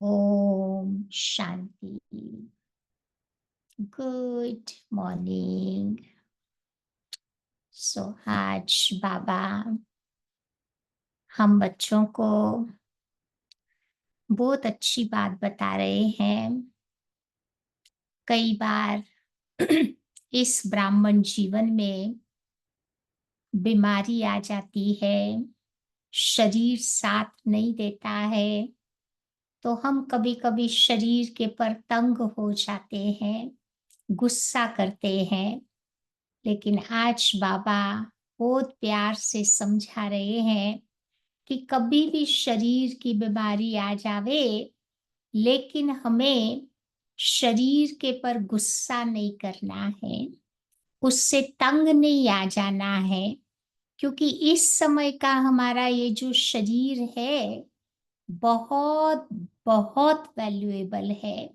Om Shanti. Good morning. सो आज बाबा हम बच्चों को बहुत अच्छी बात बता रहे हैं। कई बार इस ब्राह्मण जीवन में बीमारी आ जाती है, शरीर साथ नहीं देता है, तो हम कभी कभी शरीर के पर तंग हो जाते हैं, गुस्सा करते हैं। लेकिन आज बाबा बहुत प्यार से समझा रहे हैं कि कभी भी शरीर की बीमारी आ जावे, लेकिन हमें शरीर के पर गुस्सा नहीं करना है, उससे तंग नहीं आ जाना है। क्योंकि इस समय का हमारा ये जो शरीर है बहुत बहुत वैल्यूएबल है।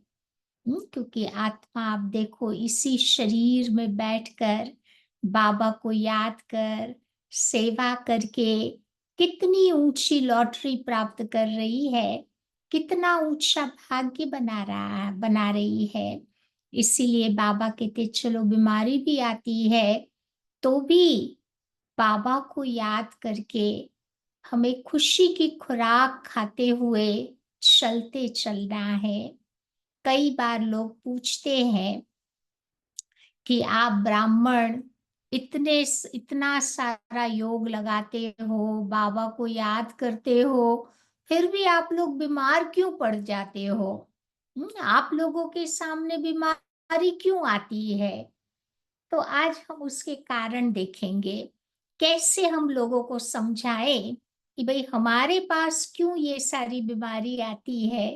क्योंकि आत्मा आप देखो इसी शरीर में बैठकर बाबा को याद कर सेवा करके कितनी ऊंची लॉटरी प्राप्त कर रही है, कितना ऊंचा भाग्य बना रही है। इसीलिए बाबा कहते चलो बीमारी भी आती है तो भी बाबा को याद करके हमें खुशी की खुराक खाते हुए चलते चलना है। कई बार लोग पूछते हैं कि आप ब्राह्मण इतना सारा योग लगाते हो, बाबा को याद करते हो, फिर भी आप लोग बीमार क्यों पड़ जाते हो? आप लोगों के सामने बीमारी क्यों आती है? तो आज हम उसके कारण देखेंगे, कैसे हम लोगों को समझाएं कि भाई हमारे पास क्यों ये सारी बीमारी आती है।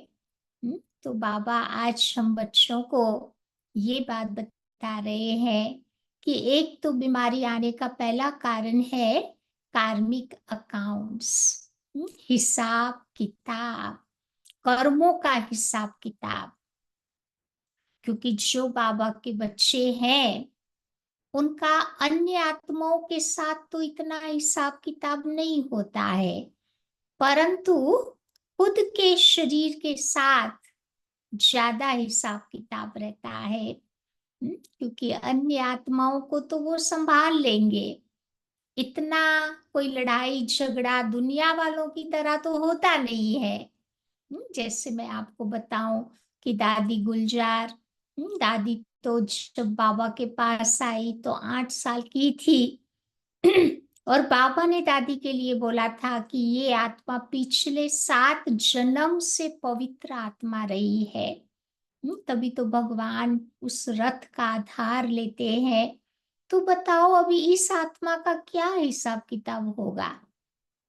तो बाबा आज हम बच्चों को ये बात बता रहे हैं कि एक तो बीमारी आने का पहला कारण है कार्मिक अकाउंट्स, हिसाब किताब, कर्मों का हिसाब किताब। क्योंकि जो बाबा के बच्चे हैं उनका अन्य आत्माओं के साथ तो इतना हिसाब किताब नहीं होता है, परंतु खुद के शरीर के साथ ज्यादा हिसाब किताब रहता है। क्योंकि अन्य आत्माओं को तो वो संभाल लेंगे, इतना कोई लड़ाई झगड़ा दुनिया वालों की तरह तो होता नहीं है। जैसे मैं आपको बताऊं कि दादी गुलजार, दादी तो जब बाबा के पास आई तो 8 साल की थी। और बाबा ने दादी के लिए बोला था कि ये आत्मा पिछले 7 जन्म से पवित्र आत्मा रही है। तभी तो भगवान उस रथ का आधार लेते हैं। तो बताओ अभी इस आत्मा का क्या हिसाब किताब होगा?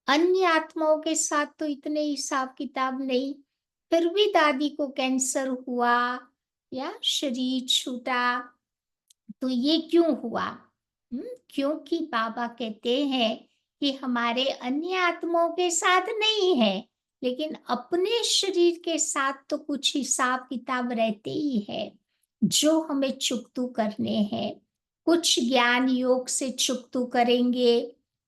अन्य आत्माओं के साथ तो इतने हिसाब किताब नहीं। फिर भी दादी को कैंसर हुआ या शरीर छूटा, तो ये क्यों हुआ? क्योंकि बाबा कहते हैं कि हमारे अन्य आत्माओं के साथ नहीं है, लेकिन अपने शरीर के साथ तो कुछ हिसाब किताब रहते ही है जो हमें चुकतू करने हैं। कुछ ज्ञान योग से चुकतू करेंगे,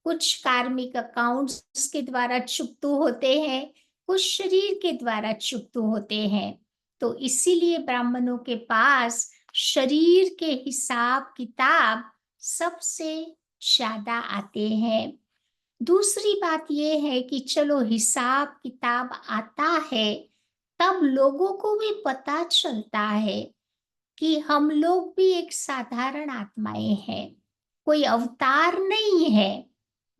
कुछ कार्मिक अकाउंट्स के द्वारा चुकतू होते हैं, कुछ शरीर के द्वारा चुकतू होते हैं। तो इसीलिए ब्राह्मणों के पास शरीर के हिसाब किताब सबसे ज्यादा आते हैं। दूसरी बात यह है कि चलो हिसाब किताब आता है, तब लोगों को भी पता चलता है कि हम लोग भी एक साधारण आत्माएं हैं, कोई अवतार नहीं है।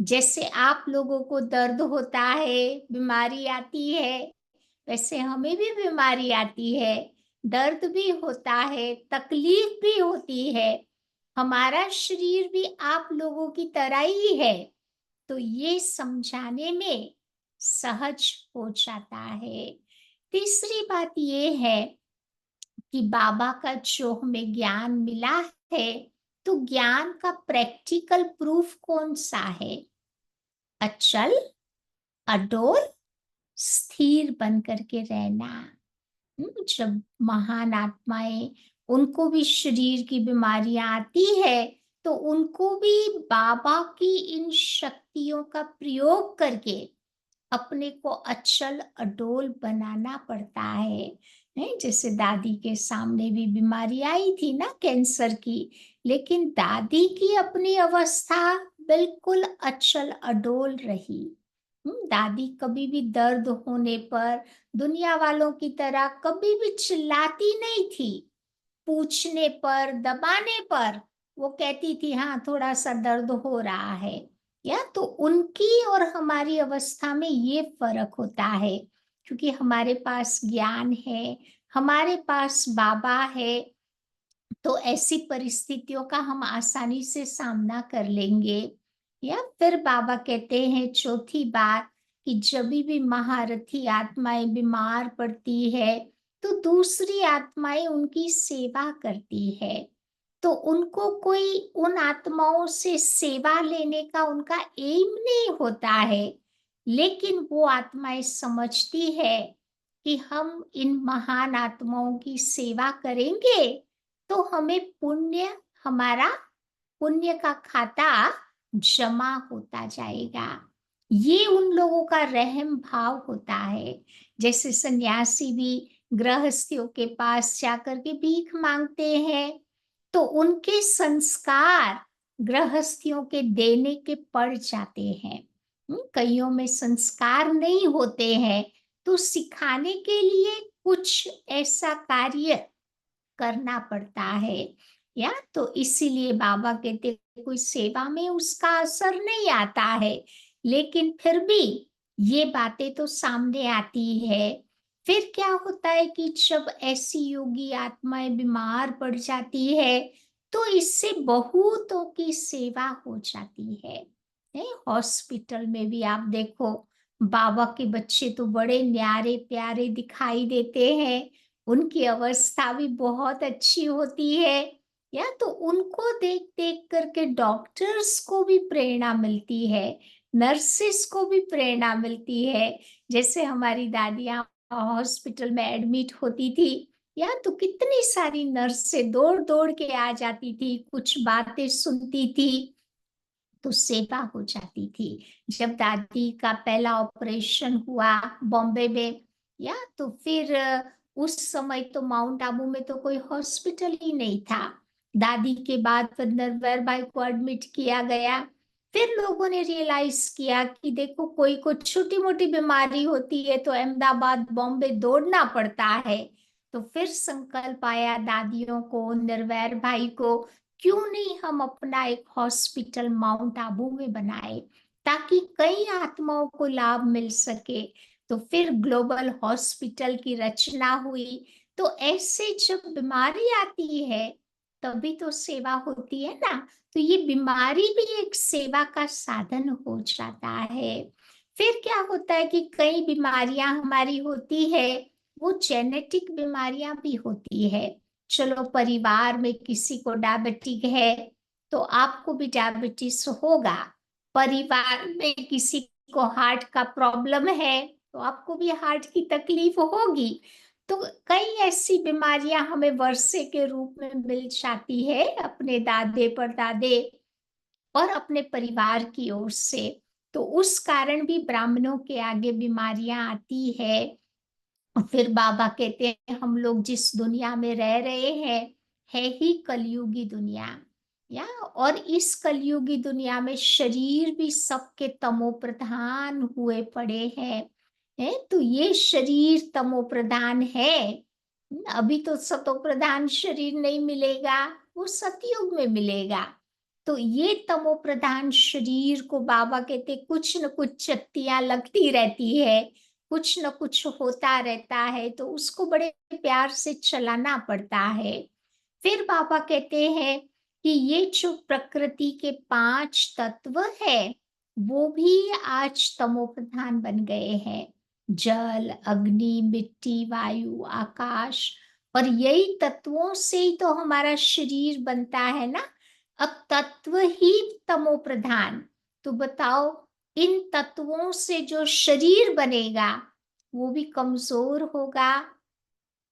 जैसे आप लोगों को दर्द होता है, बीमारी आती है, वैसे हमें भी बीमारी आती है, दर्द भी होता है, तकलीफ भी होती है। हमारा शरीर भी आप लोगों की तरह ही है। तो ये समझाने में सहज हो जाता है। तीसरी बात ये है कि बाबा का जो हमें ज्ञान मिला है, तो ज्ञान का प्रैक्टिकल प्रूफ कौन सा है? अचल, अडोल, स्थिर बन करके रहना। जब महान आत्माएं, उनको भी शरीर की बीमारियां आती है, तो उनको भी बाबा की इन शक्तियों का प्रयोग करके अपने को अचल अडोल बनाना पड़ता है। नहीं, जैसे दादी के सामने भी बीमारी आई थी ना कैंसर की, लेकिन दादी की अपनी अवस्था बिल्कुल अचल अडोल रही। दादी कभी भी दर्द होने पर दुनिया वालों की तरह कभी भी चिल्लाती नहीं थी। पूछने पर, दबाने पर वो कहती थी हाँ, थोड़ा-सा दर्द हो रहा है। या तो उनकी और हमारी अवस्था में ये फ़र्क होता है, क्योंकि हमारे पास ज्ञान है, हमारे पास बाबा है, तो ऐसी परिस्थितियों का हम आसानी से सामना कर लेंगे। या फिर बाबा कहते हैं चौथी बात कि जभी भी महारथी आत्माएं बीमार पड़ती है, तो दूसरी आत्माएं उनकी सेवा करती है। तो उनको कोई उन आत्माओं से सेवा लेने का उनका एम नहीं होता है, लेकिन वो आत्माएं समझती है कि हम इन महान आत्माओं की सेवा करेंगे तो हमें पुण्य, हमारा पुण्य का खाता जमा होता जाएगा। ये उन लोगों का रहम भाव होता है। जैसे सन्यासी भी गृहस्थियों के पास जाकर के भीख मांगते हैं, तो उनके संस्कार गृहस्थियों के देने के पड़ जाते हैं। कईयों में संस्कार नहीं होते हैं, तो सिखाने के लिए कुछ ऐसा कार्य करना पड़ता है। या तो इसीलिए बाबा कहते कोई सेवा में उसका असर नहीं आता है, लेकिन फिर भी ये बातें तो सामने आती है। फिर क्या होता है कि जब ऐसी योगी आत्माएं बीमार पड़ जाती है, तो इससे बहुतों की सेवा हो जाती है। हॉस्पिटल में भी आप देखो, बाबा के बच्चे तो बड़े न्यारे प्यारे दिखाई देते हैं, उनकी अवस्था भी बहुत अच्छी होती है। या तो उनको देख देख करके डॉक्टर्स को भी प्रेरणा मिलती है, नर्सेस को भी प्रेरणा मिलती है। जैसे हमारी दादियाँ हॉस्पिटल में एडमिट होती थी, या तो कितनी सारी नर्सें दौड़ दौड़ के आ जाती थी, कुछ बातें सुनती थी, तो सेवा हो जाती थी। जब दादी का पहला ऑपरेशन हुआ बॉम्बे में, या तो फिर उस समय तो माउंट आबू में तो कोई हॉस्पिटल ही नहीं था। दादी के बाद फिर नरवैर भाई को एडमिट किया गया। फिर लोगों ने रियलाइज किया कि देखो, कोई को छोटी मोटी बीमारी होती है तो अहमदाबाद बॉम्बे दौड़ना पड़ता है। तो फिर संकल्प आया दादियों को, निर्वैर भाई को, क्यों नहीं हम अपना एक हॉस्पिटल माउंट आबू में बनाए, ताकि कई आत्माओं को लाभ मिल सके। तो फिर ग्लोबल हॉस्पिटल की रचना हुई। तो ऐसे जब बीमारी आती है, तभी तो सेवा होती है ना। तो ये बीमारी भी एक सेवा का साधन हो जाता है। फिर क्या होता है कि कई बीमारियां हमारी होती है, वो जेनेटिक बीमारियां भी होती है। चलो, परिवार में किसी को डायबिटिक है, तो आपको भी डायबिटीज होगा। परिवार में किसी को हार्ट का प्रॉब्लम है, तो आपको भी हार्ट की तकलीफ होगी। तो कई ऐसी बीमारियां हमें वर्षे के रूप में मिल जाती है अपने दादे परदादे और अपने परिवार की ओर से। तो उस कारण भी ब्राह्मणों के आगे बीमारियां आती है। फिर बाबा कहते हैं हम लोग जिस दुनिया में रह रहे हैं, है ही कलयुगी दुनिया। या और इस कलयुगी दुनिया में शरीर भी सबके तमो प्रधान हुए पड़े हैं। है तो ये शरीर तमो प्रधान है। अभी तो सतो प्रधान शरीर नहीं मिलेगा, वो सतयुग में मिलेगा। तो ये तमो प्रधान शरीर को बाबा कहते कुछ न कुछ चत्तियां लगती रहती है, कुछ न कुछ होता रहता है, तो उसको बड़े प्यार से चलाना पड़ता है। फिर बाबा कहते हैं कि ये जो प्रकृति के 5 तत्व है, वो भी आज तमो प्रधान बन गए हैं। जल, अग्नि, मिट्टी, वायु, आकाश, और यही तत्वों से ही तो हमारा शरीर बनता है ना। अब तत्व ही तमो प्रधान, तो बताओ, इन तत्वों से जो शरीर बनेगा, वो भी कमजोर होगा,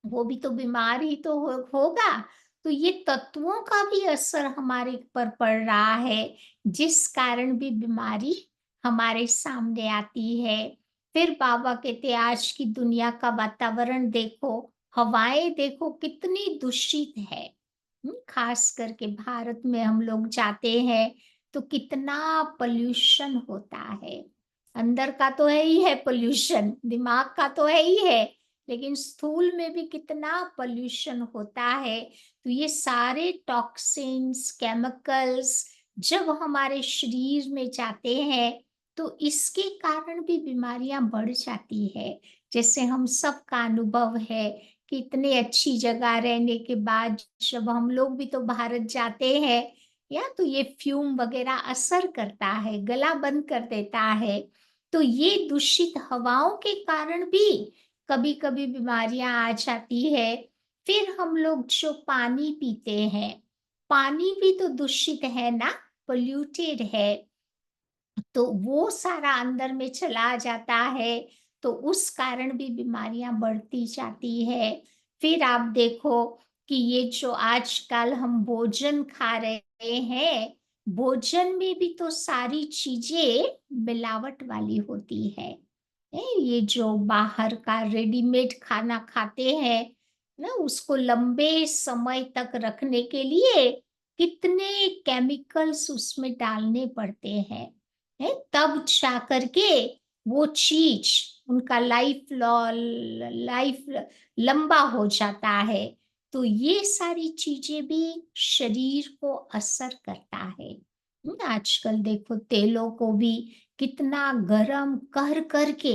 वो भी तो बीमार ही तो होगा। तो ये तत्वों का भी असर हमारे पर पड़ रहा है, जिस कारण भी बीमारी हमारे सामने आती है। फिर बाबा कहते आज की दुनिया का वातावरण देखो, हवाएं देखो कितनी दूषित है। खास करके भारत में हम लोग जाते हैं तो कितना पोल्यूशन होता है। अंदर का तो है ही है पोल्यूशन, दिमाग का तो है ही है, लेकिन स्थूल में भी कितना पोल्यूशन होता है। तो ये सारे टॉक्सिन्स, केमिकल्स जब हमारे शरीर में जाते हैं तो इसके कारण भी बीमारियां बढ़ जाती है। जैसे हम सबका अनुभव है कि इतने अच्छी जगह रहने के बाद जब हम लोग भी तो भारत जाते हैं, या तो ये फ्यूम वगैरह असर करता है, गला बंद कर देता है। तो ये दूषित हवाओं के कारण भी कभी कभी बीमारियां आ जाती है। फिर हम लोग जो पानी पीते हैं, पानी भी तो दूषित है ना, पोल्यूटेड है। तो वो सारा अंदर में चला जाता है, तो उस कारण भी बीमारियां बढ़ती जाती है। फिर आप देखो कि ये जो आजकल हम भोजन खा रहे हैं, भोजन में भी तो सारी चीजें मिलावट वाली होती है। ये जो बाहर का रेडीमेड खाना खाते हैं ना, उसको लंबे समय तक रखने के लिए कितने केमिकल्स उसमें डालने पड़ते हैं, तब जा करके वो चीज उनका लाइफ लंबा हो जाता है। तो ये सारी चीजें भी शरीर को असर करता है। आजकल देखो तेलों को भी कितना गरम कर करके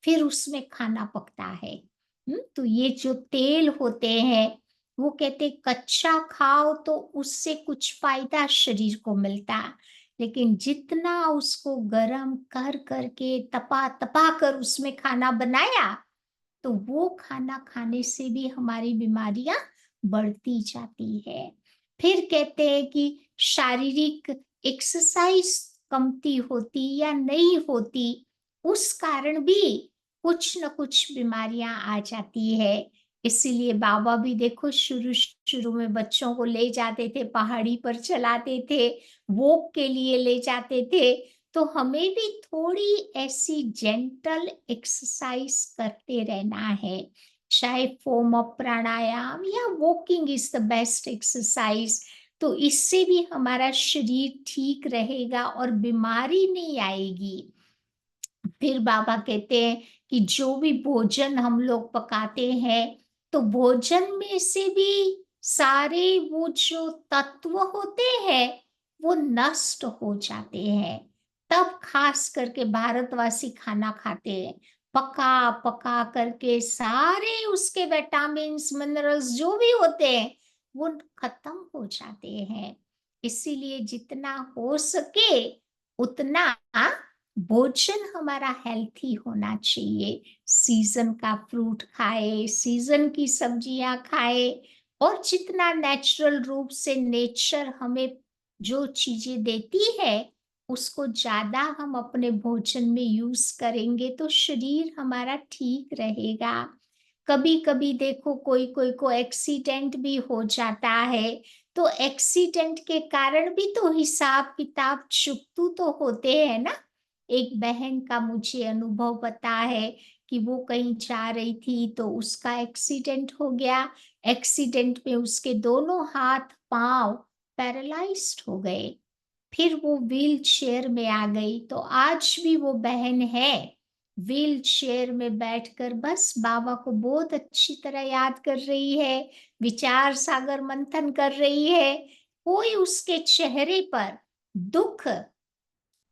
फिर उसमें खाना पकता है। तो ये जो तेल होते हैं, वो कहते कच्चा खाओ तो उससे कुछ फायदा शरीर को मिलता, लेकिन जितना उसको गरम कर करके तपा तपा कर उसमें खाना बनाया, तो वो खाना खाने से भी हमारी बीमारियां बढ़ती जाती है। फिर कहते हैं कि शारीरिक एक्सरसाइज कमती होती या नहीं होती, उस कारण भी कुछ न कुछ बीमारियां आ जाती है। इसीलिए बाबा भी देखो शुरू शुरू में बच्चों को ले जाते थे, पहाड़ी पर चलाते थे, वॉक के लिए ले जाते थे। तो हमें भी थोड़ी ऐसी जेंटल एक्सरसाइज करते रहना है, चाहे फॉर्म ऑफ प्राणायाम या walking is the best exercise. तो इससे भी हमारा शरीर ठीक रहेगा और बीमारी नहीं आएगी। फिर बाबा कहते हैं कि जो भी भोजन हम लोग पकाते हैं, तो भोजन में से भी सारे वो जो तत्व होते हैं वो नष्ट हो जाते हैं। तब खास करके भारतवासी खाना खाते हैं, पका पका करके सारे उसके विटामिन्स मिनरल्स जो भी होते हैं वो खत्म हो जाते हैं। इसीलिए जितना हो सके उतना भोजन हमारा हेल्थी होना चाहिए। सीजन का फ्रूट खाए, सीजन की सब्जियां खाए, और जितना नेचुरल रूप से नेचर हमें जो चीजें देती है उसको ज्यादा हम अपने भोजन में यूज करेंगे तो शरीर हमारा ठीक रहेगा। कभी कभी देखो कोई कोई को एक्सीडेंट भी हो जाता है, तो एक्सीडेंट के कारण भी तो हिसाब किताब चुकतू तो होते हैं ना। एक बहन का मुझे अनुभव पता है कि वो कहीं जा रही थी तो उसका एक्सीडेंट हो गया। एक्सीडेंट में उसके दोनों हाथ पांव पैरालाइज्ड हो गए। फिर वो व्हील चेयर में आ गई, तो आज भी वो बहन है व्हील चेयर में बैठकर बस बाबा को बहुत अच्छी तरह याद कर रही है, विचार सागर मंथन कर रही है। कोई उसके चेहरे पर दुख,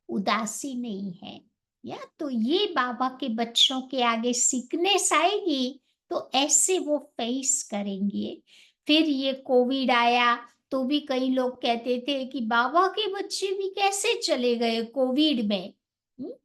उदासी नहीं है। या तो ये बाबा के बच्चों के आगे सीखनेस आएगी, तो ऐसे वो फेस करेंगे। फिर ये कोविड आया, तो भी कई लोग कहते थे कि बाबा के बच्चे भी कैसे चले गए कोविड में।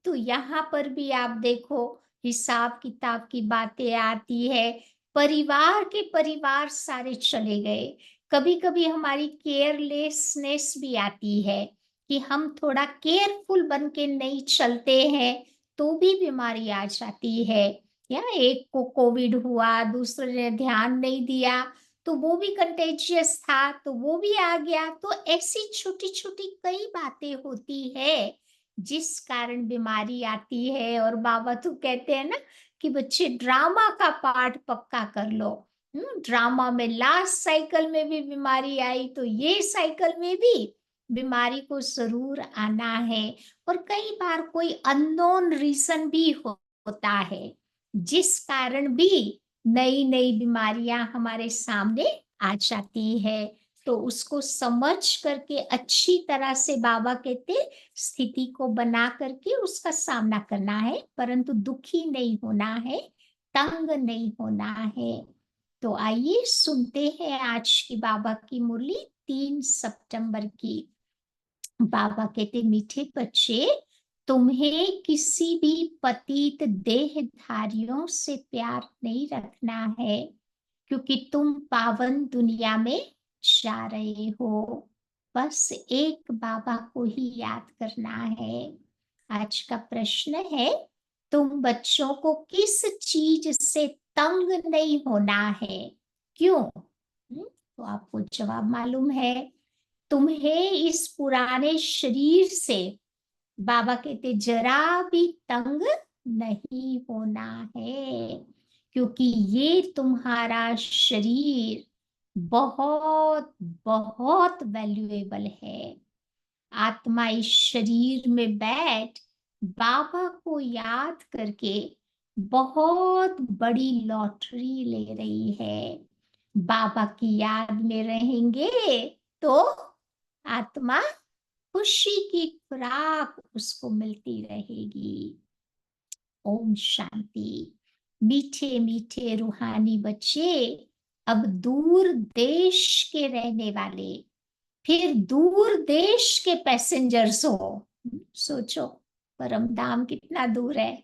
तो यहाँ पर भी आप देखो हिसाब किताब की बातें आती है, परिवार के परिवार सारे चले गए। कभी कभी हमारी केयरलेसनेस भी आती है कि हम थोड़ा केयरफुल बन के नहीं चलते हैं, तो भी बीमारी आ जाती है। या एक को कोविड हुआ, दूसरे ने ध्यान नहीं दिया, तो वो भी कंटेजियस था, तो वो भी आ गया। तो ऐसी छोटी छोटी कई बातें होती है जिस कारण बीमारी आती है। और बाबा तो कहते हैं ना कि बच्चे ड्रामा का पार्ट पक्का कर लो। ड्रामा में लास्ट साइकिल में भी बीमारी आई तो ये साइकिल में भी बीमारी को जरूर आना है। और कई बार कोई अननोन रीजन भी होता है जिस कारण भी नई नई बीमारियां हमारे सामने आ जाती है। तो उसको समझ करके अच्छी तरह से बाबा कहते स्थिति को बना करके उसका सामना करना है, परंतु दुखी नहीं होना है, तंग नहीं होना है। तो आइए सुनते हैं आज की बाबा की मुरली 3 सितंबर की। बाबा कहते मीठे बच्चे, तुम्हें किसी भी पतित देहधारियों से प्यार नहीं रखना है, क्योंकि तुम पावन दुनिया में जा रहे हो। बस एक बाबा को ही याद करना है। आज का प्रश्न है, तुम बच्चों को किस चीज से तंग नहीं होना है, क्यों? तो आपको जवाब मालूम है। तुम्हें इस पुराने शरीर से, बाबा कहते जरा भी तंग नहीं होना है, क्योंकि ये तुम्हारा शरीर बहुत बहुत वैल्यूएबल है। आत्मा इस शरीर में बैठ बाबा को याद करके बहुत बड़ी लॉटरी ले रही है। बाबा की याद में रहेंगे तो आत्मा खुशी की खुराक उसको मिलती रहेगी। ओम शांति। मीठे मीठे रूहानी बच्चे, अब दूर देश के रहने वाले, फिर दूर देश के पैसेंजर्स हो। सोचो परम धाम कितना दूर है।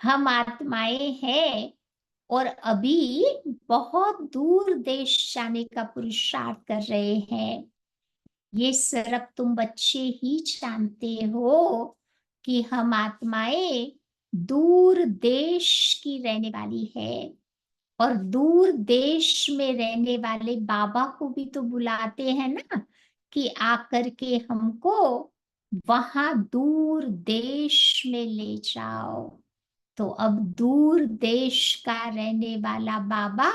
हम आत्माएं हैं और अभी बहुत दूर देश जाने का पुरुषार्थ कर रहे हैं। ये सिर्फ तुम बच्चे ही जानते हो कि हम आत्माएं दूर देश की रहने वाली है। और दूर देश में रहने वाले बाबा को भी तो बुलाते हैं ना कि आकर के हमको वहां दूर देश में ले जाओ। तो अब दूर देश का रहने वाला बाबा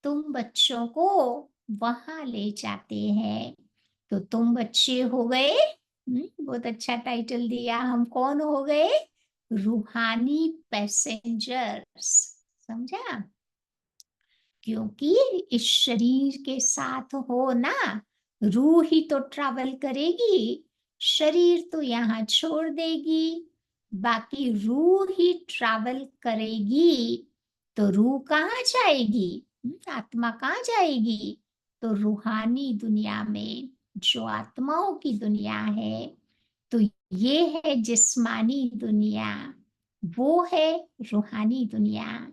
तुम बच्चों को वहां ले जाते हैं। तो तुम बच्चे हो गए, बहुत अच्छा टाइटल दिया, हम कौन हो गए? रूहानी पैसेंजर्स। समझा? क्योंकि इस शरीर के साथ हो ना, रूह ही तो ट्रैवल करेगी, शरीर तो यहाँ छोड़ देगी, बाकी रूह ही ट्रैवल करेगी। तो रूह कहाँ जाएगी? आत्मा कहाँ जाएगी? तो रूहानी दुनिया में, जो आत्माओं की दुनिया है। तो ये है जिस्मानी दुनिया, वो है रूहानी दुनिया।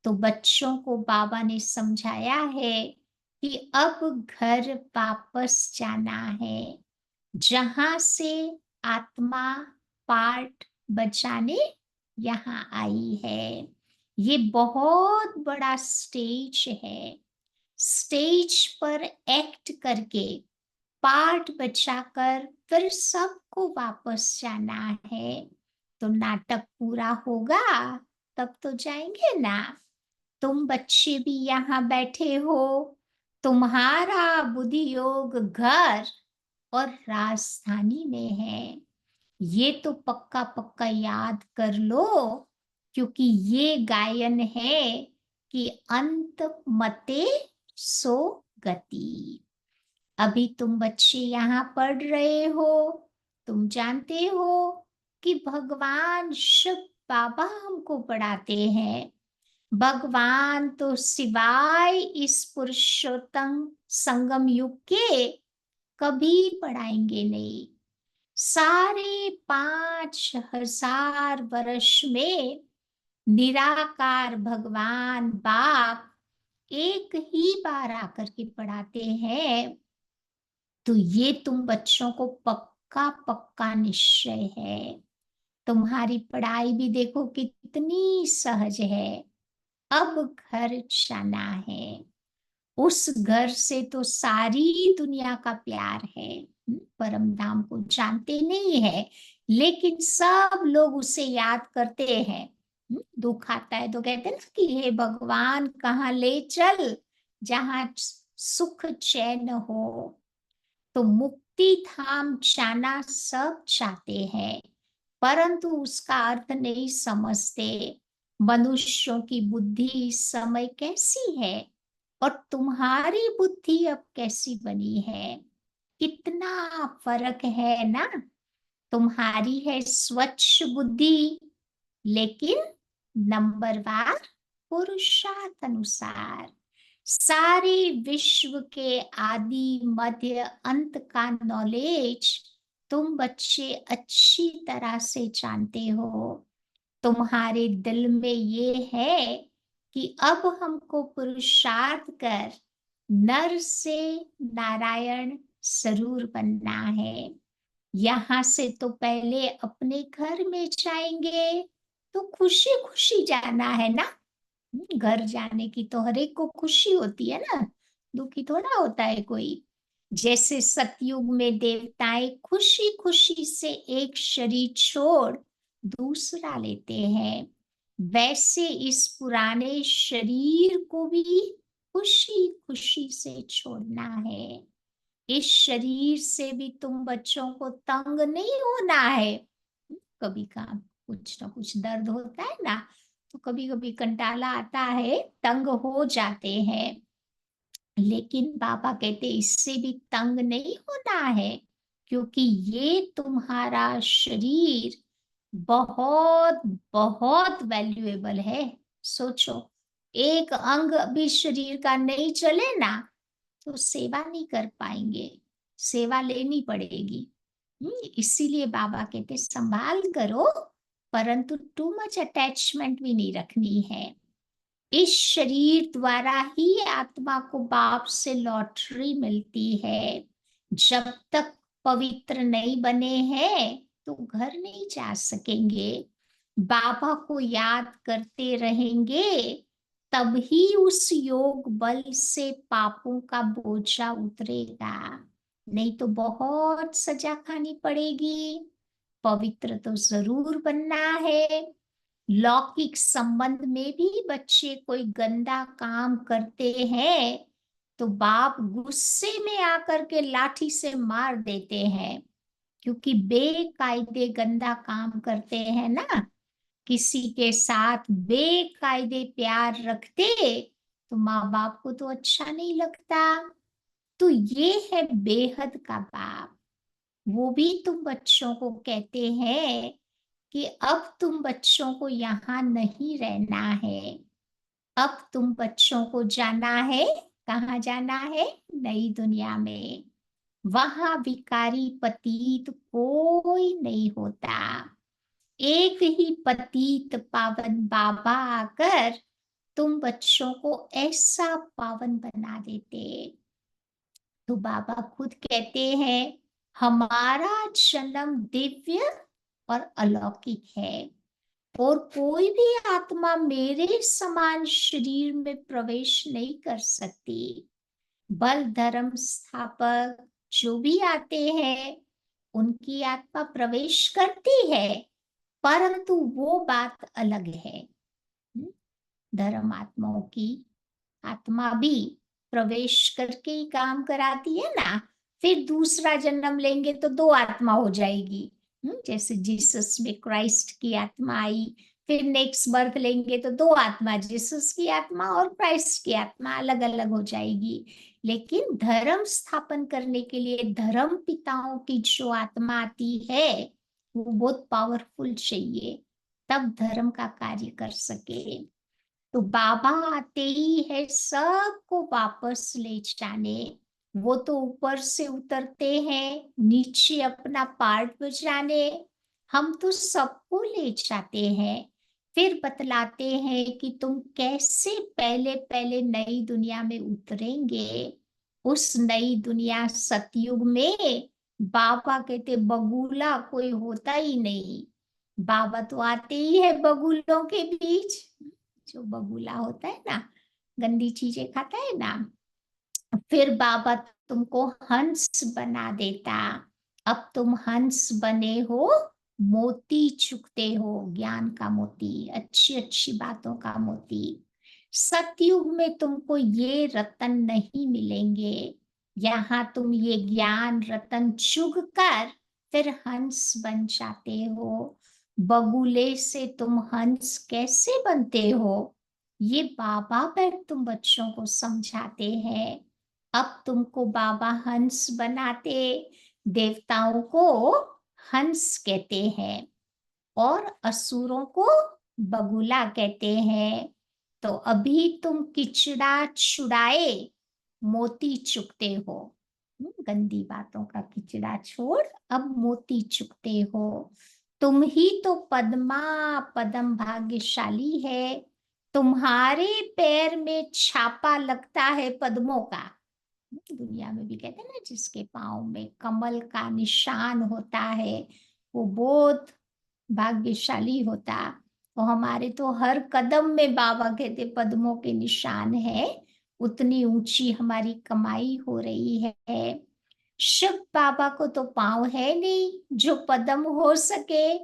तो बच्चों को बाबा ने समझाया है कि अब घर वापस जाना है, जहां से आत्मा पार्ट बचाने यहाँ आई है। ये बहुत बड़ा स्टेज है। स्टेज पर एक्ट करके पार्ट बचाकर फिर सबको वापस जाना है। तो नाटक पूरा होगा तब तो जाएंगे ना। तुम बच्चे भी यहाँ बैठे हो, तुम्हारा बुद्धि योग घर और राजधानी में है। ये तो पक्का पक्का याद कर लो, क्योंकि ये गायन है कि अंत मते सो गति। अभी तुम बच्चे यहाँ पढ़ रहे हो, तुम जानते हो कि भगवान शिव बाबा हमको पढ़ाते हैं। भगवान तो सिवाय इस पुरुषोत्तम संगम युग के कभी पढ़ाएंगे नहीं। सारे 5000 वर्ष में निराकार भगवान बाप एक ही बार आकर के पढ़ाते हैं। तो ये तुम बच्चों को पक्का पक्का निश्चय है। तुम्हारी पढ़ाई भी देखो कितनी सहज है। अब घर जाना है, उस घर से तो सारी दुनिया का प्यार है। परम धाम को जानते नहीं है, लेकिन सब लोग उसे याद करते हैं। दुख आता है तो कहते हैं ना कि हे भगवान कहाँ ले चल, जहाँ सुख चैन हो। तो मुक्ति धाम जाना सब चाहते हैं, परंतु उसका अर्थ नहीं समझते। मनुष्यों की बुद्धि इस समय कैसी है और तुम्हारी बुद्धि अब कैसी बनी है, कितना फर्क है ना। तुम्हारी है स्वच्छ बुद्धि, लेकिन नंबरवार पुरुषार्थ अनुसार। सारे विश्व के आदि मध्य अंत का नॉलेज तुम बच्चे अच्छी तरह से जानते हो। तुम्हारे दिल में ये है कि अब हमको पुरुषार्थ कर नर से नारायण जरूर बनना है। यहाँ से तो पहले अपने घर में जाएंगे, तो खुशी खुशी जाना है ना। घर जाने की तो हर एक को खुशी होती है ना, दुखी थोड़ा होता है कोई। जैसे सतयुग में देवताएं खुशी खुशी से एक शरीर छोड़ दूसरा लेते हैं, वैसे इस पुराने शरीर को भी खुशी खुशी से छोड़ना है। इस शरीर से भी तुम बच्चों को तंग नहीं होना है। कभी का कुछ ना कुछ दर्द होता है ना, तो कभी कभी कंटाला आता है, तंग हो जाते हैं। लेकिन बाबा कहते इससे भी तंग नहीं होना है, क्योंकि ये तुम्हारा शरीर बहुत बहुत वैल्यूएबल है। सोचो, एक अंग भी शरीर का नहीं चले ना, तो सेवा नहीं कर पाएंगे, सेवा लेनी पड़ेगी। इसीलिए बाबा कहते संभाल करो, परंतु टू मच अटैचमेंट भी नहीं रखनी है। इस शरीर द्वारा ही आत्मा को बाप से लॉटरी मिलती है। जब तक पवित्र नहीं बने हैं तो घर नहीं जा सकेंगे। बाबा को याद करते रहेंगे, तभी उस योग बल से पापों का बोझा उतरेगा, नहीं तो बहुत सजा खानी पड़ेगी। पवित्र तो जरूर बनना है। लौकिक संबंध में भी बच्चे कोई गंदा काम करते हैं तो बाप गुस्से में आकर के लाठी से मार देते हैं, क्योंकि बेकायदे गंदा काम करते हैं ना। किसी के साथ बेकायदे प्यार रखते तो माँ बाप को तो अच्छा नहीं लगता। तो ये है बेहद का बाप। वो भी तुम बच्चों को कहते हैं कि अब तुम बच्चों को यहाँ नहीं रहना है, अब तुम बच्चों को जाना है। कहाँ जाना है? नई दुनिया में। वहां विकारी पतित कोई नहीं होता। एक ही पतित पावन बाबा आकर तुम बच्चों को ऐसा पावन बना देते। तो बाबा खुद कहते हैं हमारा जन्म दिव्य और अलौकिक है, और कोई भी आत्मा मेरे समान शरीर में प्रवेश नहीं कर सकती। बल धर्म स्थापक जो भी आते हैं उनकी आत्मा प्रवेश करती है, परंतु वो बात अलग है। धर्म आत्माओं की आत्मा भी प्रवेश करके ही काम कराती है ना। फिर दूसरा जन्म लेंगे तो दो आत्मा हो जाएगी। जैसे जीसस में क्राइस्ट की आत्मा आई, फिर नेक्स्ट बर्थ लेंगे तो दो आत्मा, जीसस की आत्मा और क्राइस्ट की आत्मा अलग अलग हो जाएगी। लेकिन धर्म स्थापन करने के लिए धर्म पिताओं की जो आत्मा आती है वो बहुत पावरफुल चाहिए, तब धर्म का कार्य कर सके। तो बाबा आते ही है सबको वापस ले जाने। वो तो ऊपर से उतरते हैं नीचे अपना पार्ट बजाने, हम तो सबको ले जाते हैं। फिर बतलाते हैं कि तुम कैसे पहले पहले नई दुनिया में उतरेंगे। उस नई दुनिया सतयुग में बाबा कहते बगुला कोई होता ही नहीं, बाबा तो आते ही है बगुलों के बीच। जो बगुला होता है ना, गंदी चीजें खाता है ना, फिर बाबा तुमको हंस बना देता। अब तुम हंस बने हो, मोती चुगते हो, ज्ञान का मोती, अच्छी अच्छी बातों का मोती। सतयुग में तुमको ये रतन नहीं मिलेंगे। यहाँ तुम ये ज्ञान रतन चुग कर फिर हंस बन जाते हो। बगुले से तुम हंस कैसे बनते हो, ये बाबा बैठ तुम बच्चों को समझाते हैं। अब तुमको बाबा हंस बनाते, देवताओं को हंस कहते हैं और असुरों को बगुला कहते हैं। तो अभी तुम किचड़ा छुड़ाए मोती चुगते हो। गंदी बातों का किचड़ा छोड़ अब मोती चुगते हो। तुम ही तो पद्मा पदम भाग्यशाली है, तुम्हारे पैर में छापा लगता है पद्मों का। दुनिया में भी कहते हैं ना, जिसके पाँव में कमल का निशान होता है वो बहुत भाग्यशाली होता। तो हमारे तो हर कदम में बाबा कहते पद्मों के निशान है, उतनी ऊंची हमारी कमाई हो रही है। शिव बाबा को तो पाँव है नहीं जो पद्म हो सके,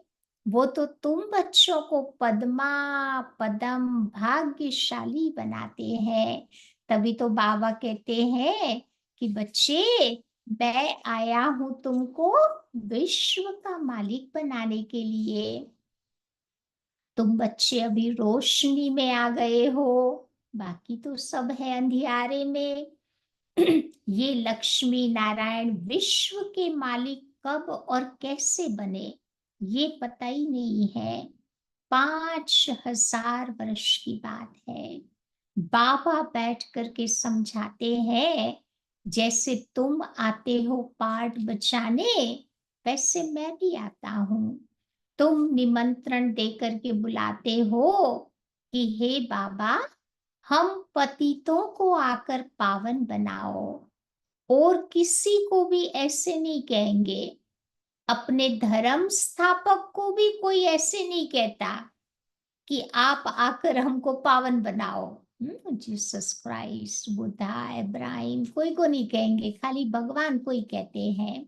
वो तो तुम बच्चों को पद्मा पदम भाग्यशाली बनाते हैं। तभी तो बाबा कहते हैं कि बच्चे, मैं आया हूं तुमको विश्व का मालिक बनाने के लिए। तुम बच्चे अभी रोशनी में आ गए हो, बाकी तो सब है अंधियारे में। ये लक्ष्मी नारायण विश्व के मालिक कब और कैसे बने, ये पता ही नहीं है। 5,000 वर्ष की बात है। बाबा बैठ करके समझाते हैं, जैसे तुम आते हो पाठ बचाने, वैसे मैं भी आता हूँ। तुम निमंत्रण दे करके बुलाते हो कि हे बाबा, हम पतितों को आकर पावन बनाओ, और किसी को भी ऐसे नहीं कहेंगे। अपने धर्म स्थापक को भी कोई ऐसे नहीं कहता कि आप आकर हमको पावन बनाओ। जीसस क्राइस्ट, बुद्धा, इब्राहिम, कोई को नहीं कहेंगे, खाली भगवान को ही कहते हैं।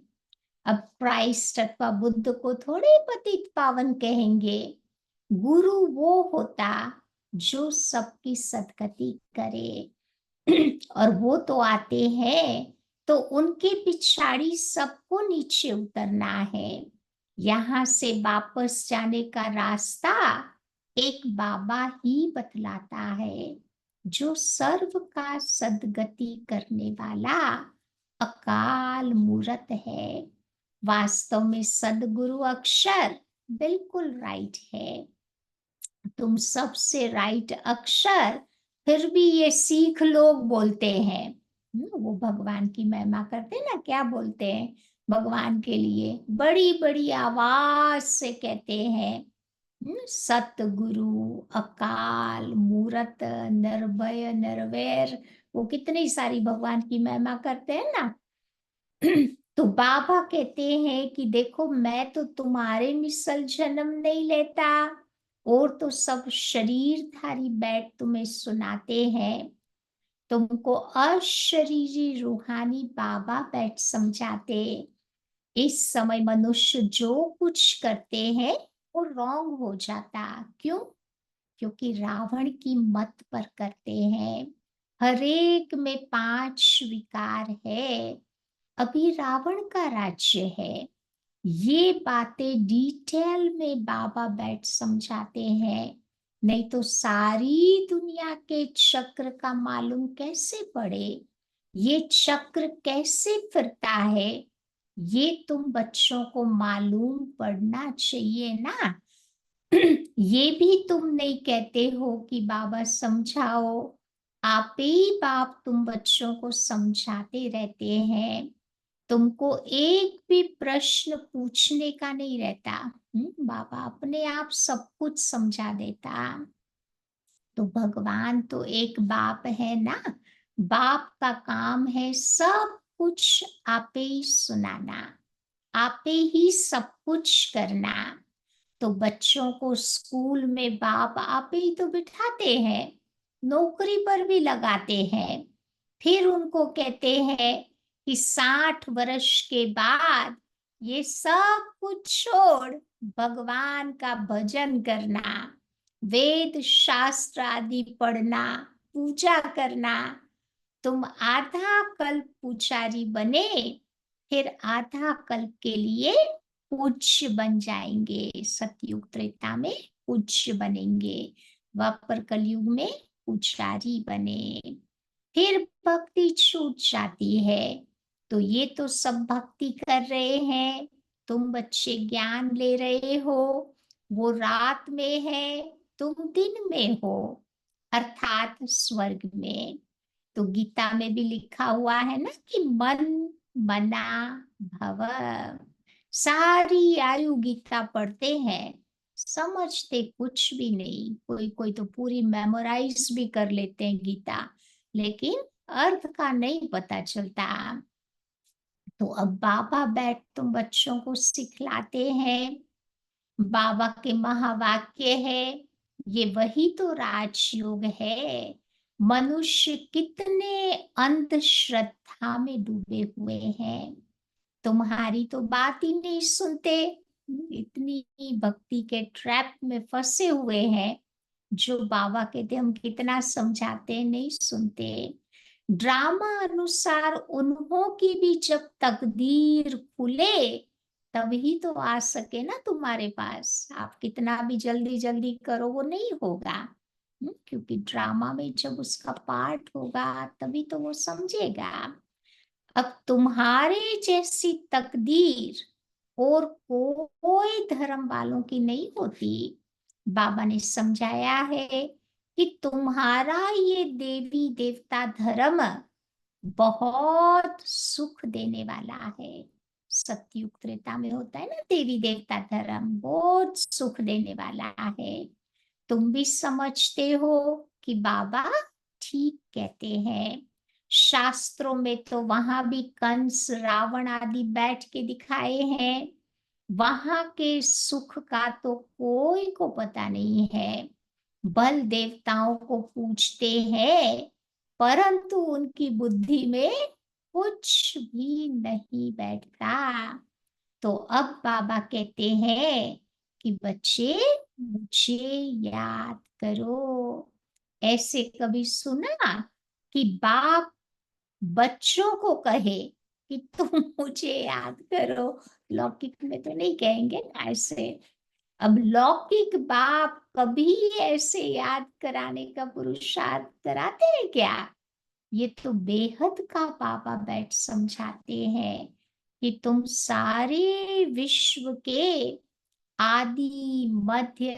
अब क्राइस्ट अथवा बुद्ध को थोड़े पतित पावन कहेंगे। गुरु वो होता जो सबकी सदगति करे। और वो तो आते हैं तो उनके पिछाड़ी सबको नीचे उतरना है। यहाँ से वापस जाने का रास्ता एक बाबा ही बतलाता है, जो सर्व का सदगति करने वाला अकाल मूरत है। वास्तव में सदगुरु अक्षर बिल्कुल राइट है। तुम सबसे राइट अक्षर, फिर भी ये सीख लोग बोलते हैं। वो भगवान की महिमा करते हैं ना, क्या बोलते हैं भगवान के लिए, बड़ी बड़ी आवाज से कहते हैं, सतगुरु अकाल मूरत निर्भय निर्वैर। वो कितनी सारी भगवान की महिमा करते हैं ना। तो बाबा कहते हैं कि देखो, मैं तो तुम्हारे मिसल जन्म नहीं लेता, और तो सब शरीरधारी बैठ तुम्हें सुनाते हैं। तुमको अशरीरी रूहानी बाबा बैठ समझाते। इस समय मनुष्य जो कुछ करते हैं वो रॉन्ग हो जाता। क्यों? क्योंकि रावण की मत पर करते हैं। हरेक में 5 विकार है। अभी रावण का राज्य है। ये बातें डिटेल में बाबा बैठ समझाते हैं। नहीं तो सारी दुनिया के चक्र का मालूम कैसे पड़े, ये चक्र कैसे फिरता है, ये तुम बच्चों को मालूम पड़ना चाहिए ना। ये भी तुम नहीं कहते हो कि बाबा समझाओ, आप ही बाप तुम बच्चों को समझाते रहते हैं। तुमको एक भी प्रश्न पूछने का नहीं रहता। बाबा अपने आप सब कुछ समझा देता। तो भगवान तो एक बाप है ना। बाप का काम है सब कुछ आपे ही सुनाना, आपे ही सब कुछ करना। तो बच्चों को स्कूल में बाप आपे ही तो बिठाते हैं, नौकरी पर भी लगाते हैं। फिर उनको कहते हैं कि 60 वर्ष के बाद ये सब कुछ छोड़ भगवान का भजन करना, वेद शास्त्र आदि पढ़ना, पूजा करना। तुम आधा कल्प पुजारी बने, फिर आधा कल्प के लिए पूज्य बन जाएंगे। सतयुग त्रेता में पूज्य बनेंगे, द्वापर कलयुग में पुजारी बने। फिर भक्ति छूट जाती है। तो ये तो सब भक्ति कर रहे हैं, तुम बच्चे ज्ञान ले रहे हो, वो रात में है, तुम दिन में हो, अर्थात स्वर्ग में। तो गीता में भी लिखा हुआ है ना कि मन मना भव। सारी आयु गीता पढ़ते हैं, समझते कुछ भी नहीं। कोई कोई तो पूरी मेमोराइज भी कर लेते हैं गीता, लेकिन अर्थ का नहीं पता चलता। तो अब बाबा बैठ तुम बच्चों को सिखलाते हैं। बाबा के महावाक्य है, ये वही तो राजयोग है। मनुष्य कितने अंधश्रद्धा में डूबे हुए हैं, तुम्हारी तो बात ही नहीं सुनते। इतनी भक्ति के ट्रैप में फंसे हुए हैं, जो बाबा कहते हम कितना समझाते नहीं सुनते। ड्रामा अनुसार उन्हों की भी जब तकदीर खुले, तभी तो आ सके ना तुम्हारे पास। आप कितना भी जल्दी जल्दी करो वो नहीं होगा। क्योंकि ड्रामा में जब उसका पार्ट होगा तभी तो वो समझेगा। अब तुम्हारे जैसी तकदीर और कोई धर्म वालों की नहीं होती। बाबा ने समझाया है कि तुम्हारा ये देवी देवता धर्म बहुत सुख देने वाला है। सतयुग त्रेता में होता है ना देवी देवता धर्म, बहुत सुख देने वाला है। तुम भी समझते हो कि बाबा ठीक कहते हैं। शास्त्रों में तो वहां भी कंस रावण आदि बैठ के दिखाए हैं, वहां के सुख का तो कोई को पता नहीं है। बल देवताओं को पूजते हैं, परंतु उनकी बुद्धि में कुछ भी नहीं बैठता। तो अब बाबा कहते हैं कि बच्चे मुझे याद करो। ऐसे कभी सुना कि बाप बच्चों को कहे कि तुम मुझे याद करो? लौकिक में तो नहीं कहेंगे ना ऐसे। अब लौकिक बाप कभी ऐसे याद कराने का पुरुषार्थ कराते हैं क्या? ये तो बेहद का बाबा बैठ समझाते हैं कि तुम सारे विश्व के आदि मध्य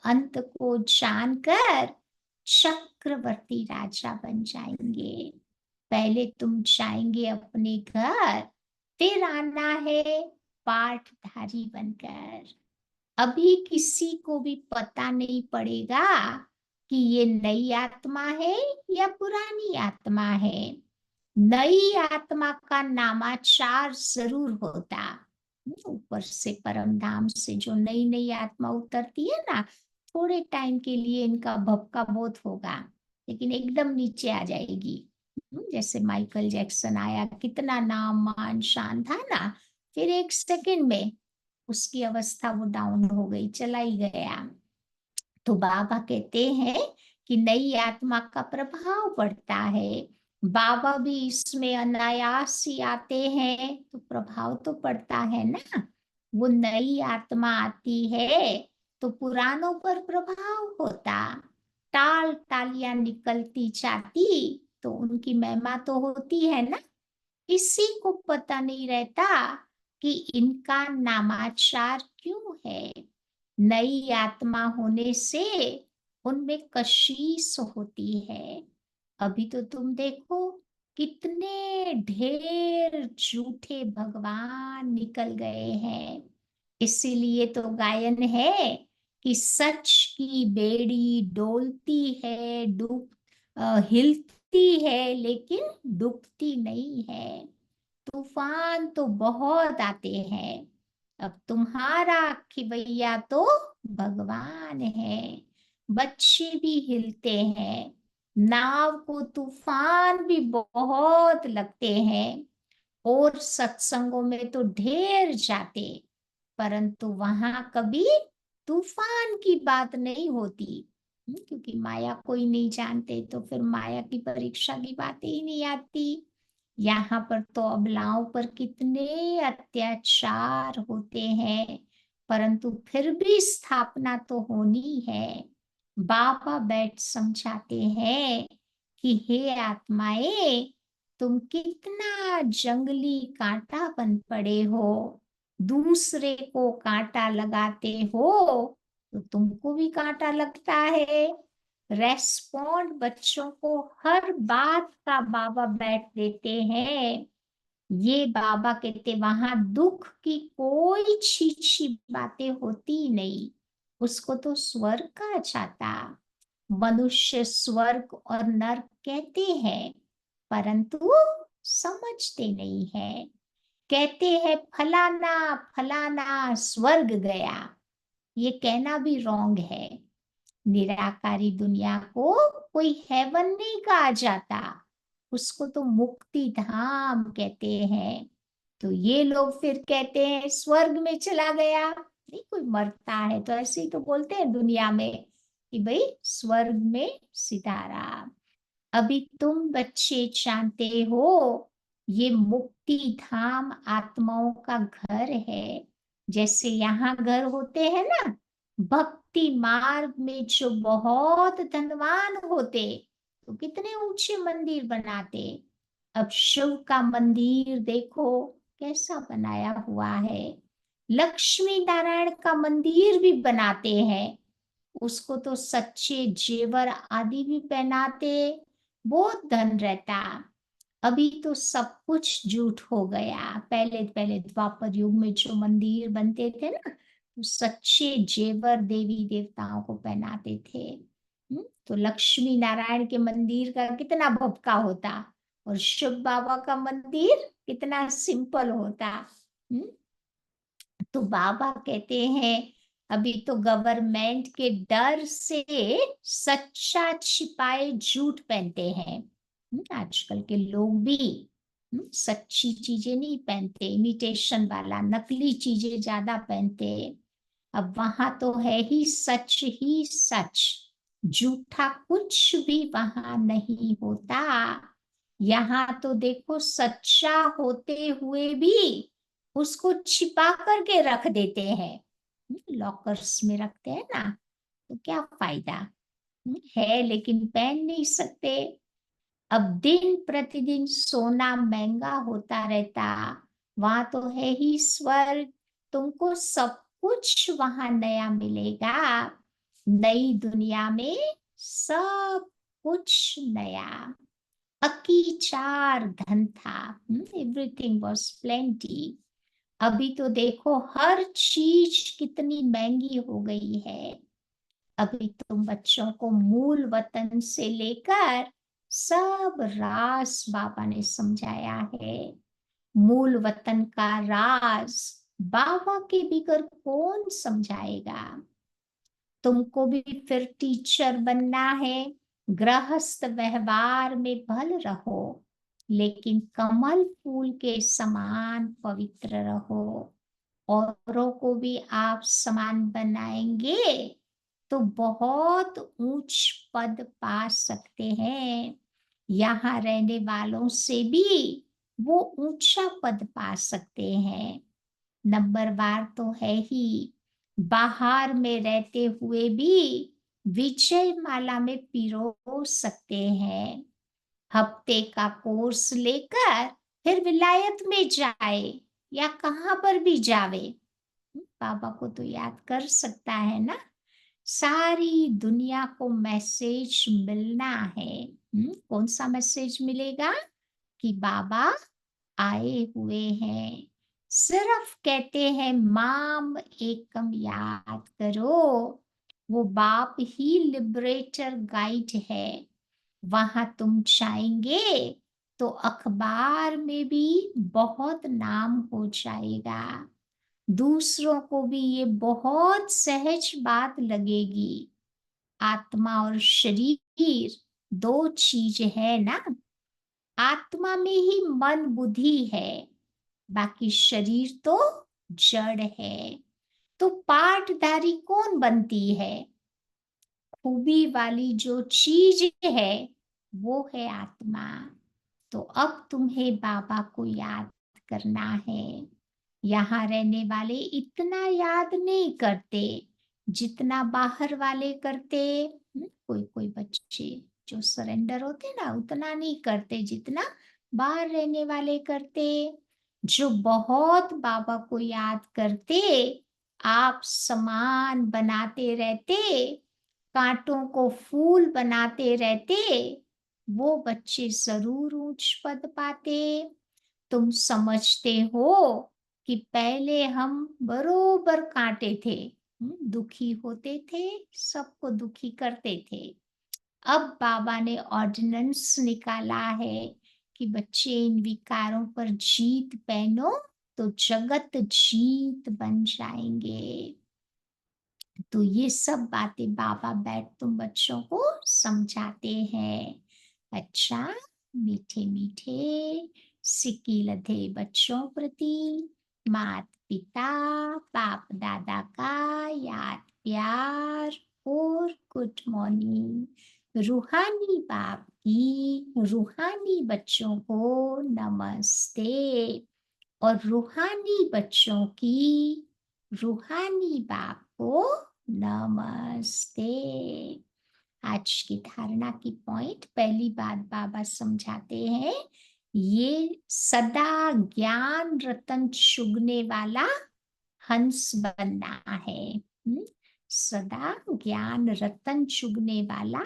अंत को जानकर चक्रवर्ती राजा बन जाएंगे। पहले तुम जाएंगे अपने घर, फिर आना है पाठधारी बनकर। अभी किसी को भी पता नहीं पड़ेगा कि ये नई आत्मा है या पुरानी आत्मा है। नई आत्मा का नामाचार जरूर होता। ऊपर से परम धाम से जो नई नई आत्मा उतरती है ना, थोड़े टाइम के लिए इनका भपका बहुत होगा, लेकिन एकदम नीचे आ जाएगी। जैसे माइकल जैक्सन आया, कितना नाम मान शान था ना, फिर एक सेकंड में उसकी अवस्था वो डाउन हो गई, चला ही गया। तो बाबा कहते हैं कि नई आत्मा का प्रभाव पड़ता है। बाबा भी इसमें अनायास ही आते हैं, तो प्रभाव तो पड़ता है ना। वो नई आत्मा आती है तो पुरानों पर प्रभाव होता। टाल टालियां निकलती जाती तो उनकी महिमा तो होती है ना। किसी को पता नहीं रहता कि इनका नामाचार क्यों है। नई आत्मा होने से उनमें कशीश होती है। अभी तो तुम देखो कितने ढेर झूठे भगवान निकल गए हैं। इसीलिए तो गायन है कि सच की बेड़ी डोलती है, डूब हिलती है लेकिन डूबती नहीं है। तूफान तो बहुत आते हैं, अब तुम्हारा खिवैया तो भगवान है। बच्चे भी हिलते हैं, नाव को तूफान भी बहुत लगते हैं और सत्संगों में तो ढेर जाते, परंतु वहां कभी तूफान की बात नहीं होती। क्योंकि माया कोई नहीं जानते, तो फिर माया की परीक्षा की बातें ही नहीं आती। यहाँ पर तो अबलाओं पर कितने अत्याचार होते हैं, परंतु फिर भी स्थापना तो होनी है। बाबा बैठ समझाते हैं कि हे आत्माएं, तुम कितना जंगली कांटा बन पड़े हो, दूसरे को कांटा लगाते हो तो तुमको भी कांटा लगता है। रेस्पॉन्ड बच्चों को हर बात का बाबा बैठ देते हैं। ये बाबा कहते वहां दुख की कोई छीछी बातें होती ही नहीं, उसको तो स्वर्ग कहा जाता। मनुष्य स्वर्ग और नर्क कहते हैं, परंतु समझते नहीं है। कहते हैं फलाना फलाना स्वर्ग गया, ये कहना भी रॉन्ग है। निराकारी दुनिया को कोई हेवन नहीं कहा जाता, उसको तो मुक्ति धाम कहते हैं। तो ये लोग फिर कहते हैं स्वर्ग में चला गया। नहीं, कोई मरता है तो ऐसे ही तो बोलते हैं दुनिया में कि भाई स्वर्ग में सितारा। अभी तुम बच्चे जानते हो ये मुक्ति धाम आत्माओं का घर है। जैसे यहाँ घर होते हैं ना, भक्ति मार्ग में जो बहुत धनवान होते तो कितने ऊंचे मंदिर बनाते। अब शिव का मंदिर देखो कैसा बनाया हुआ है। लक्ष्मी नारायण का मंदिर भी बनाते हैं, उसको तो सच्चे जेवर आदि भी पहनाते, बहुत धन रहता। अभी तो सब कुछ झूठ हो गया। पहले पहले द्वापर युग में जो मंदिर बनते थे ना, तो सच्चे जेवर देवी देवताओं को पहनाते थे। तो लक्ष्मी नारायण के मंदिर का कितना भपका होता, और शिव बाबा का मंदिर कितना सिंपल होता। हम्म, तो बाबा कहते हैं अभी तो गवर्नमेंट के डर से सच्चा छिपाए झूठ पहनते हैं। आजकल के लोग भी सच्ची चीजें नहीं पहनते, इमिटेशन वाला नकली चीजें ज्यादा पहनते। अब वहां तो है ही सच, झूठा कुछ भी वहां नहीं होता। यहाँ तो देखो सच्चा होते हुए भी उसको छिपा करके रख देते हैं, लॉकर्स में रखते हैं ना, तो क्या फायदा। है लेकिन पहन नहीं सकते। अब दिन प्रतिदिन सोना महंगा होता रहता, वहां तो है ही स्वर्ग, तुमको सब कुछ वहां नया मिलेगा। नई दुनिया में सब कुछ नया। अकी चार धन था, एवरीथिंग वॉज प्लेंटी। अभी तो देखो हर चीज कितनी महंगी हो गई है। अभी तुम बच्चों को मूल वतन से लेकर सब राज बाबा ने समझाया है। मूल वतन का राज बाबा के बिगर कौन समझाएगा। तुमको भी फिर टीचर बनना है, गृहस्थ व्यवहार में भल रहो, लेकिन कमल फूल के समान पवित्र रहो। औरों को भी आप समान बनाएंगे तो बहुत ऊंच पद पा सकते हैं। यहाँ रहने वालों से भी वो ऊंचा पद पा सकते हैं। नंबरवार तो है ही, बाहर में रहते हुए भी विजय माला में पिरो सकते हैं। हफ्ते का कोर्स लेकर फिर विलायत में जाए या कहाँ पर भी जावे, बाबा को तो याद कर सकता है ना। सारी दुनिया को मैसेज मिलना है। कौन सा मैसेज मिलेगा कि बाबा आए हुए हैं। सिर्फ कहते हैं माम एकम याद करो, वो बाप ही लिबरेटर गाइड है। वहां तुम जाएंगे तो अखबार में भी बहुत नाम हो जाएगा, दूसरों को भी ये बहुत सहज बात लगेगी। आत्मा और शरीर दो चीज है ना, आत्मा में ही मन बुद्धि है, बाकी शरीर तो जड़ है। तो पाठधारी कौन बनती है? खूबी वाली जो चीज है वो है आत्मा। तो अब तुम्हें बाबा को याद करना है। यहाँ रहने वाले इतना याद नहीं करते जितना बाहर वाले करते। कोई कोई बच्चे जो सरेंडर होते ना उतना नहीं करते जितना बाहर रहने वाले करते। जो बहुत बाबा को याद करते, आप समान बनाते रहते, कांटों को फूल बनाते रहते, वो बच्चे जरूर ऊंच पद पाते। तुम समझते हो कि पहले हम बरोबर कांटे थे, दुखी होते थे, सबको दुखी करते थे। अब बाबा ने ऑर्डिनेंस निकाला है कि बच्चे इन विकारों पर जीत पहनो तो जगत जीत बन जाएंगे। तो ये सब बातें बाबा बैठ तुम बच्चों को समझाते हैं। अच्छा, मीठे मीठे सिक्की लधे बच्चों प्रति मात पिता बाप दादा का याद प्यार और गुड मॉर्निंग। रूहानी बाप की रूहानी बच्चों को नमस्ते, और रूहानी बच्चों की रूहानी बाप को नमस्ते। आज की धारणा की पॉइंट, पहली बात बाबा समझाते हैं, ये सदा ज्ञान रतन चुगने वाला हंस बनना है। सदा ज्ञान रतन चुगने वाला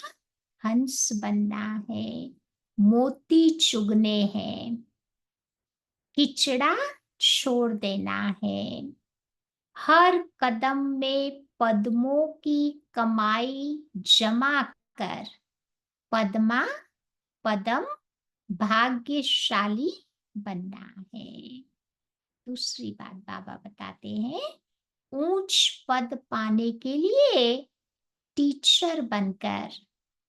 हंस बनना है। मोती चुगने हैं, किचड़ा छोड़ देना है। हर कदम में पद्मों की कमाई जमा कर पद्मा पदम भाग्यशाली बनना है। दूसरी बात बाबा बताते हैं, ऊंच पद पाने के लिए टीचर बनकर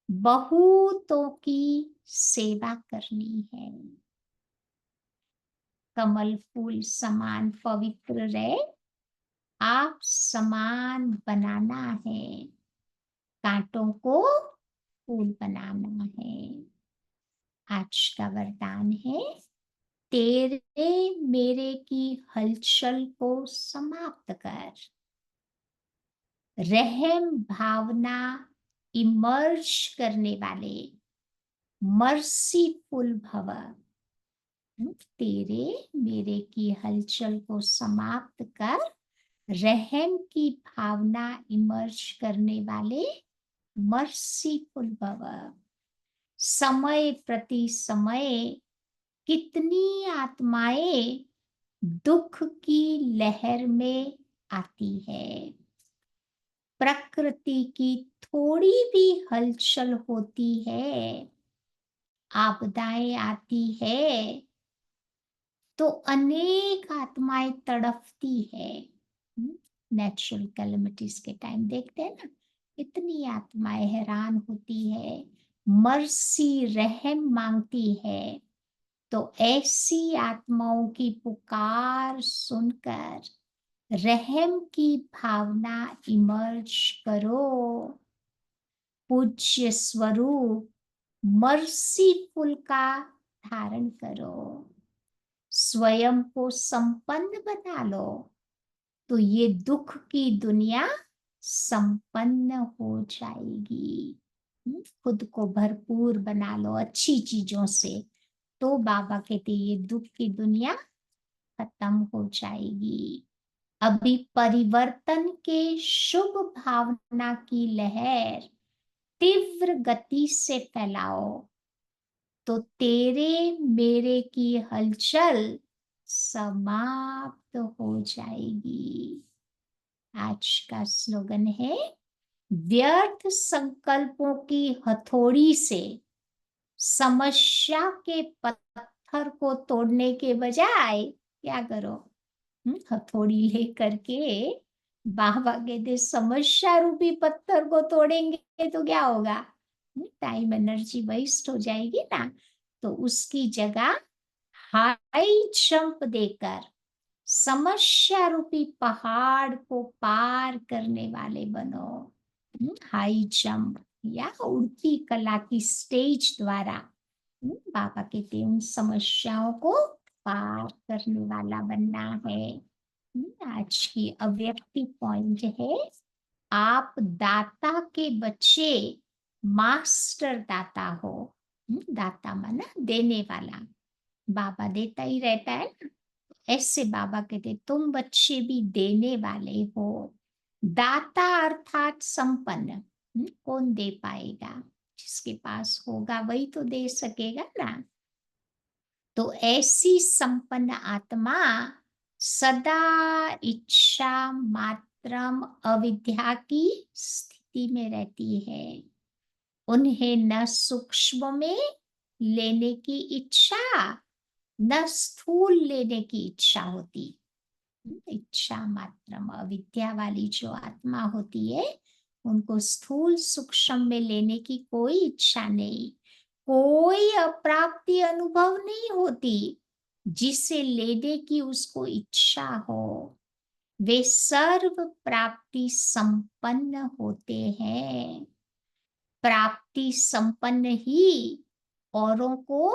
बहुतों की सेवा करनी है। कमल फूल समान पवित्र रहे, आप समान बनाना है, कांटों को फूल बनाना है। आज का वरदान है, तेरे मेरे की हलचल को समाप्त कर, रहम भावना इमर्ज करने वाले मर्सीफुल भव। तेरे मेरे की हलचल को समाप्त कर, रहम की भावना इमर्ज करने वाले मर्सीफुल भव। समय प्रति समय कितनी आत्माएं दुख की लहर में आती है। प्रकृति की थोड़ी भी हलचल होती है, आपदाएं आती है, तो अनेक आत्माएं तड़पती है। नेचुरल कैलेमिटीज के टाइम देखते हैं ना, इतनी आत्माएं हैरान होती है, मर्सी रहम मांगती है। तो ऐसी आत्माओं की पुकार सुनकर रहम की भावना इमर्ज करो। पूज्य स्वरूप मर्सीफुल का धारण करो, स्वयं को संपन्न बना लो, तो ये दुख की दुनिया संपन्न हो जाएगी। खुद को भरपूर बना लो अच्छी चीजों से, तो बाबा कहते ये दुख की दुनिया खत्म हो जाएगी। अभी परिवर्तन के शुभ भावना की लहर तीव्र गति से फैलाओ, तो तेरे मेरे की हलचल समाप्त हो जाएगी। आज का स्लोगन है, व्यर्थ संकल्पों की हथौड़ी से समस्या के पत्थर को तोड़ने के बजाय क्या करो, हथौड़ी ले करके बाबा कहते समस्या रूपी पत्थर को तोड़ेंगे तो क्या होगा, टाइम एनर्जी वेस्ट हो जाएगी ना, तो उसकी जगह हाई जंप देकर समस्या रूपी पहाड़ को पार करने वाले बनो। हाई जंप या उड़ती कला की स्टेज द्वारा बाबा कहते हैं उन समस्याओं को पार करने वाला बनना है। आज की अव्यक्ति पॉइंट है, आप दाता के बच्चे मास्टर दाता हो। दाता माना देने वाला, बाबा देता ही रहता है ना, ऐसे बाबा कहते तुम बच्चे भी देने वाले हो। दाता अर्थात संपन्न। कौन दे पाएगा? जिसके पास होगा वही तो दे सकेगा ना। तो ऐसी संपन्न आत्मा सदा इच्छा मात्रम अविद्या की स्थिति में रहती है। उन्हें न सूक्ष्म में लेने की इच्छा, न स्थूल लेने की इच्छा होती। इच्छा मात्रम अविद्या वाली जो आत्मा होती है, उनको स्थूल सूक्ष्म में लेने की कोई इच्छा नहीं, कोई अप्राप्ति अनुभव नहीं होती जिसे लेने की उसको इच्छा हो। वे सर्व प्राप्ति संपन्न होते हैं। प्राप्ति संपन्न ही औरों को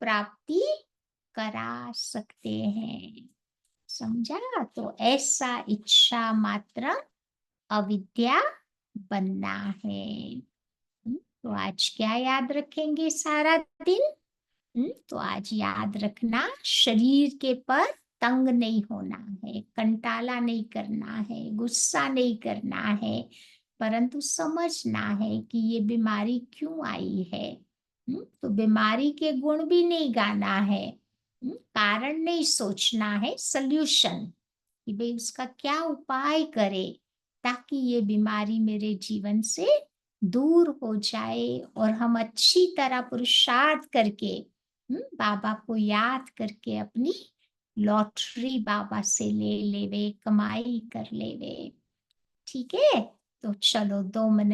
प्राप्ति करा सकते हैं। समझा? तो ऐसा इच्छा मात्र अविद्या बनना है। तो आज क्या याद रखेंगे सारा दिन? तो आज याद रखना, शरीर के पर तंग नहीं होना है, कंटाला नहीं करना है, गुस्सा नहीं करना है, परंतु समझना है कि ये बीमारी क्यों आई है। तो बीमारी के गुण भी नहीं गाना है, कारण नहीं सोचना है, सल्यूशन कि भाई उसका क्या उपाय करे ताकि ये बीमारी मेरे जीवन से दूर हो जाए और हम अच्छी तरह पुरुषार्थ करके बाबा को याद करके अपनी लॉटरी बाबा से ले लेवे, कमाई कर लेवे। ठीक है, तो चलो 2 मिनट